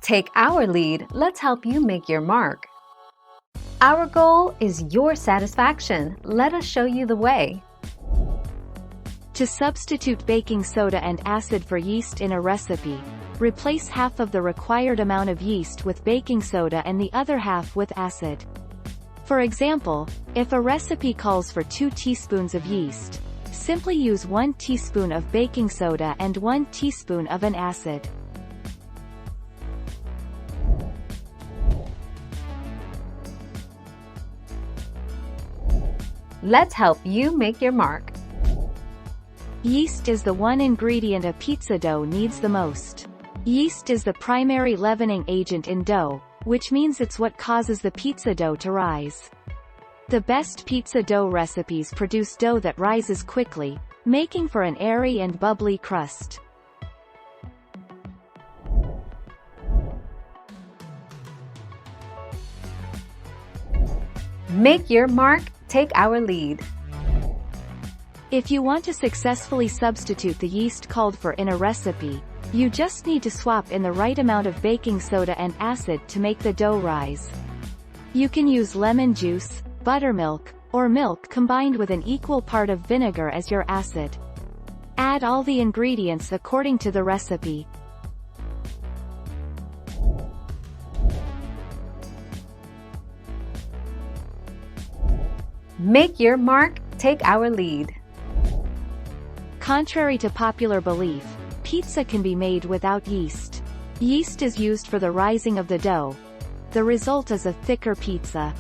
Take our lead, let's help you make your mark. Our goal is your satisfaction. Let us show you the way. To substitute baking soda and acid for yeast in a recipe, replace half of the required amount of yeast with baking soda and the other half with acid. For example, if a recipe calls for 2 teaspoons of yeast, simply use 1 teaspoon of baking soda and 1 teaspoon of an acid. Let's help you make your mark. Yeast is the one ingredient a pizza dough needs the most. Yeast is the primary leavening agent in dough, which means it's what causes the pizza dough to rise. The best pizza dough recipes produce dough that rises quickly, making for an airy and bubbly crust. Make your mark, take our lead. If you want to successfully substitute the yeast called for in a recipe, you just need to swap in the right amount of baking soda and acid to make the dough rise. You can use lemon juice, buttermilk, or milk combined with an equal part of vinegar as your acid. Add all the ingredients according to the recipe. Make your mark, take our lead. Contrary to popular belief, pizza can be made without yeast. Yeast is used for the rising of the dough. The result is a thicker pizza.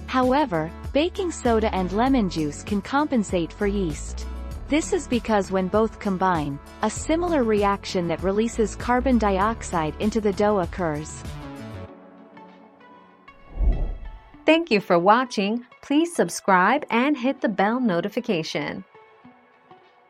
However, baking soda and lemon juice can compensate for yeast. This is because when both combine, a similar reaction that releases carbon dioxide into the dough occurs. Thank you for watching. Please subscribe and hit the bell notification.